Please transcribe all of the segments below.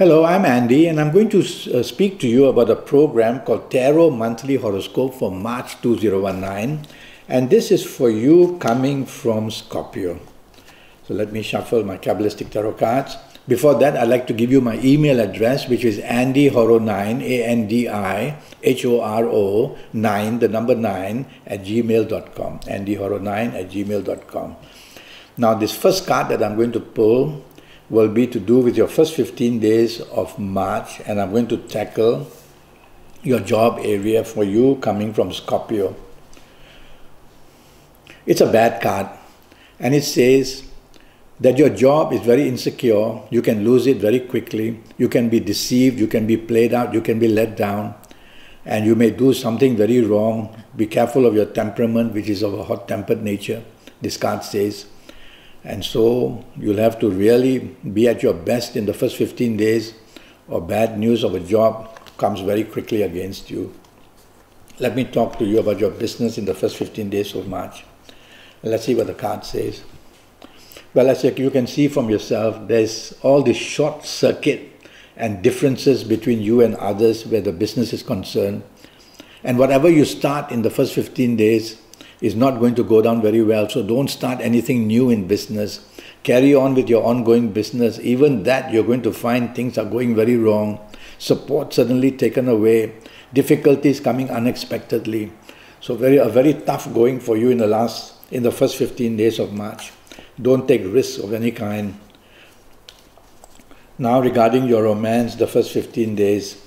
Hello, I'm Andy, and I'm going to speak to you about a program called Tarot Monthly Horoscope for March 2019. And this is for you coming from Scorpio. So let me shuffle my Kabbalistic Tarot cards. Before that, I'd like to give you my email address, which is andyhoro9, ANDIHORO 9, the number 9, at gmail.com. andyhoro9 at gmail.com. Now, this first card that I'm going to pull will be to do with your first 15 days of March, and I'm going to tackle your job area for you coming from Scorpio. It's a bad card, and it says that your job is very insecure. You can lose it very quickly. You can be deceived, you can be played out, you can be let down, and you may do something very wrong. Be careful of your temperament, which is of a hot-tempered nature, this card says. And so you'll have to really be at your best in the first 15 days, or bad news of a job comes very quickly against you. Let me talk to you about your business in the first 15 days of March. Let's see what the card says. Well, as you can see from yourself, there's all this short circuit and differences between you and others where the business is concerned. And whatever you start in the first 15 days is not going to go down very well. So don't start anything new in business. Carry on with your ongoing business. Even that, you're going to find things are going very wrong. Support suddenly taken away. Difficulties coming unexpectedly. So a very tough going for you in the first 15 days of March. Don't take risks of any kind. Now, regarding your romance, the first 15 days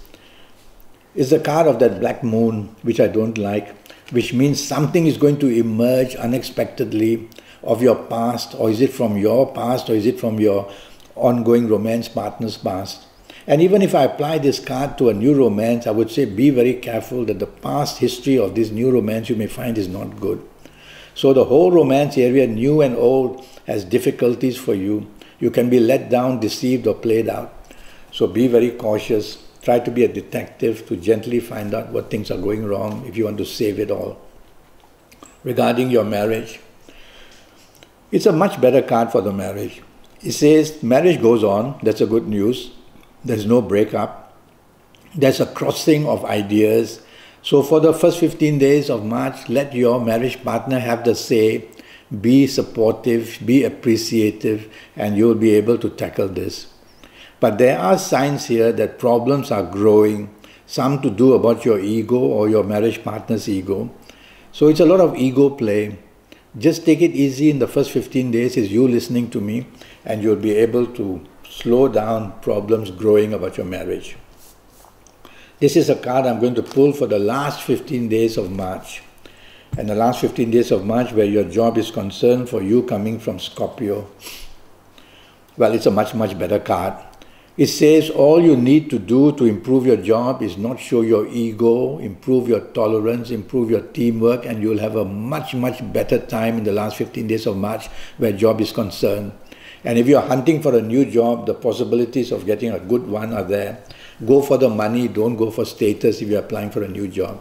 is the card of that black moon, which I don't like, which means something is going to emerge unexpectedly of your past, or is it from your past, or is it from your ongoing romance partner's past. And even if I apply this card to a new romance, I would say be very careful that the past history of this new romance you may find is not good. So the whole romance area, new and old, has difficulties for you. You can be let down, deceived, or played out. So be very cautious. Try to be a detective to gently find out what things are going wrong if you want to save it all. Regarding your marriage, it's a much better card for the marriage. It says marriage goes on. That's a good news. There's no breakup. There's a crossing of ideas. So for the first 15 days of March, let your marriage partner have the say. Be supportive, be appreciative, and you'll be able to tackle this. But there are signs here that problems are growing, some to do about your ego or your marriage partner's ego. So it's a lot of ego play. Just take it easy in the first 15 days is you listening to me, and you'll be able to slow down problems growing about your marriage. This is a card I'm going to pull for the last 15 days of March. And the last 15 days of March where your job is concerned for you coming from Scorpio. Well, it's a much, much better card. It says all you need to do to improve your job is not show your ego, improve your tolerance, improve your teamwork, and you'll have a much, much better time in the last 15 days of March where job is concerned. And if you're hunting for a new job, the possibilities of getting a good one are there. Go for the money, don't go for status if you're applying for a new job.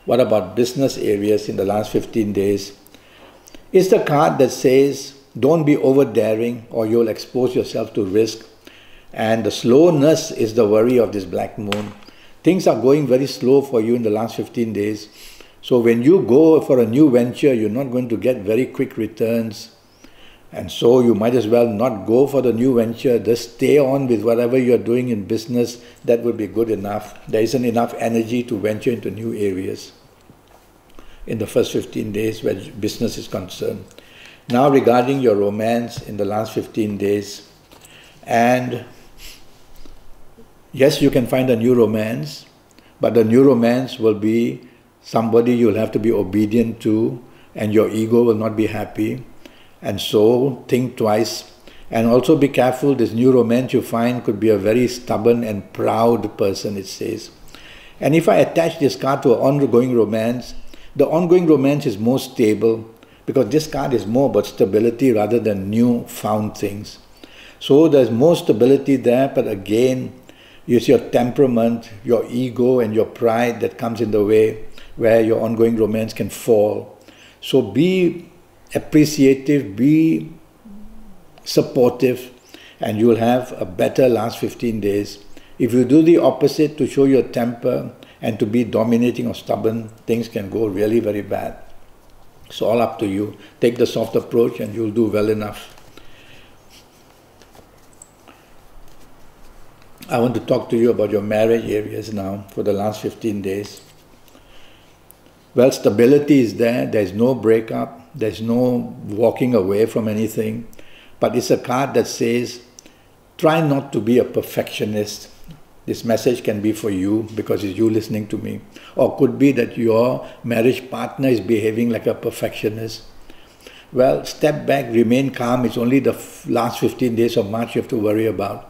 What about business areas in the last 15 days? It's the card that says don't be over daring or you'll expose yourself to risk. And the slowness is the worry of this black moon. Things are going very slow for you in the last 15 days. So when you go for a new venture, you're not going to get very quick returns. And so you might as well not go for the new venture. Just stay on with whatever you're doing in business. That would be good enough. There isn't enough energy to venture into new areas in the first 15 days where business is concerned. Now regarding your romance in the last 15 days, and yes, you can find a new romance, but the new romance will be somebody you'll have to be obedient to, and your ego will not be happy. And so think twice, and also be careful. This new romance you find could be a very stubborn and proud person, it says. And if I attach this card to an ongoing romance, the ongoing romance is more stable, because this card is more about stability rather than new found things. So there's more stability there, but again, it's your temperament, your ego, and your pride that comes in the way where your ongoing romance can fall. So be appreciative, be supportive, and you will have a better last 15 days. If you do the opposite, to show your temper and to be dominating or stubborn, things can go really very bad. It's all up to you. Take the soft approach and you'll do well enough. I want to talk to you about your marriage areas now for the last 15 days. Well, stability is there. There's no breakup. There's no walking away from anything. But it's a card that says, try not to be a perfectionist. This message can be for you because it's you listening to me. Or could be that your marriage partner is behaving like a perfectionist. Well, step back, remain calm. It's only the last 15 days of March you have to worry about.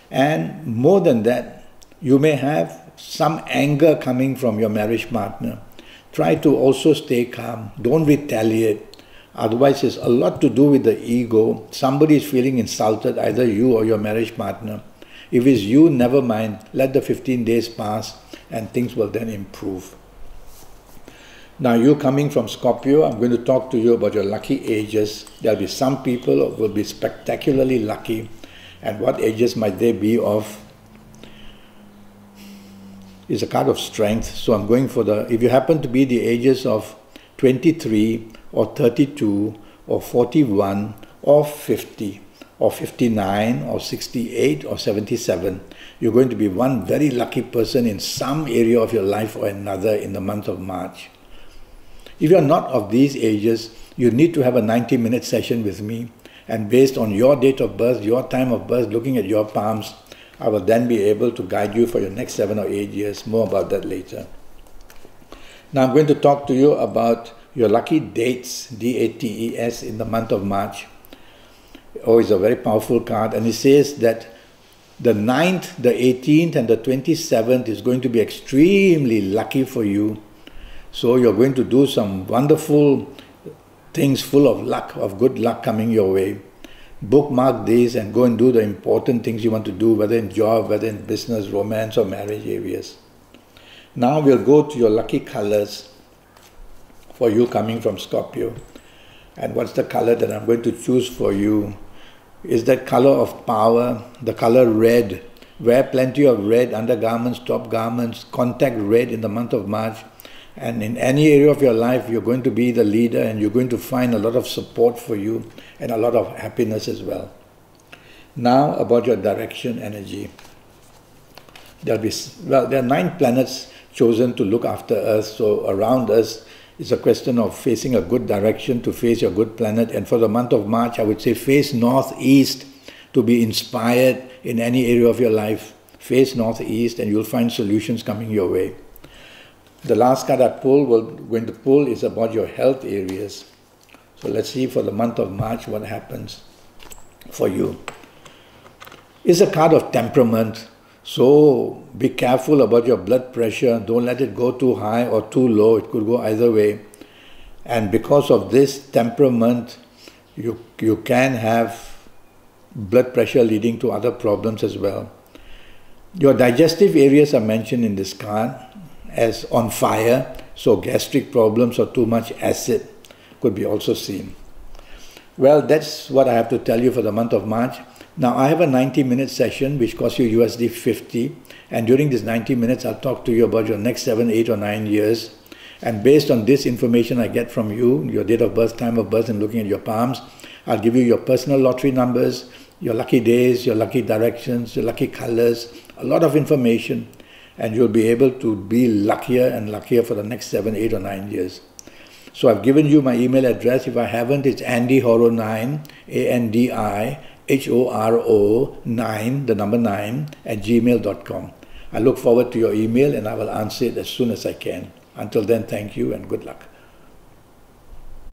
And more than that, you may have some anger coming from your marriage partner. Try to also stay calm. Don't retaliate. Otherwise, it's a lot to do with the ego. Somebody is feeling insulted, either you or your marriage partner. If it's you, never mind. Let the 15 days pass and things will then improve. Now, you coming from Scorpio, I'm going to talk to you about your lucky ages. There'll be some people who will be spectacularly lucky. And what ages might they be of? It's a card of strength. So I'm going for if you happen to be the ages of 23 or 32 or 41 or 50 or 59 or 68 or 77, you're going to be one very lucky person in some area of your life or another in the month of March. If you're not of these ages, you need to have a 90-minute session with me. And based on your date of birth, your time of birth, looking at your palms, I will then be able to guide you for your next 7 or 8 years. More about that later. Now I'm going to talk to you about your lucky dates, D-A-T-E-S, in the month of March. Oh, it's a very powerful card. And it says that the 9th, the 18th, and the 27th is going to be extremely lucky for you. So you're going to do some wonderful things full of luck, of good luck coming your way. Bookmark these and go and do the important things you want to do, whether in job, whether in business, romance, or marriage areas. Now we'll go to your lucky colors for you coming from Scorpio. And what's the color that I'm going to choose for you? Is that color of power, the color red. Wear plenty of red undergarments, top garments, contact red in the month of March. And in any area of your life, you're going to be the leader and you're going to find a lot of support for you and a lot of happiness as well. Now about your direction energy. There are 9 planets chosen to look after us. So around us, it's a question of facing a good direction to face your good planet. And for the month of March, I would say face northeast to be inspired in any area of your life. Face northeast and you'll find solutions coming your way. The last card I'm going to pull is about your health areas. So let's see for the month of March what happens for you. It's a card of temperament. So be careful about your blood pressure. Don't let it go too high or too low. It could go either way. And because of this temperament, you can have blood pressure leading to other problems as well. Your digestive areas are mentioned in this card as on fire, so gastric problems or too much acid could be also seen. Well, that's what I have to tell you for the month of March. Now I have a 90-minute session which costs you USD 50, and during this 90 minutes I'll talk to you about your next 7, 8 or 9 years, and based on this information I get from you, your date of birth, time of birth, and looking at your palms, I'll give you your personal lottery numbers, your lucky days, your lucky directions, your lucky colors, a lot of information. And you'll be able to be luckier and luckier for the next 7, 8 or 9 years. So I've given you my email address. If I haven't, it's AndyHoro9, ANDIHORO 9, the number 9, @gmail.com. I look forward to your email and I will answer it as soon as I can. Until then, thank you and good luck.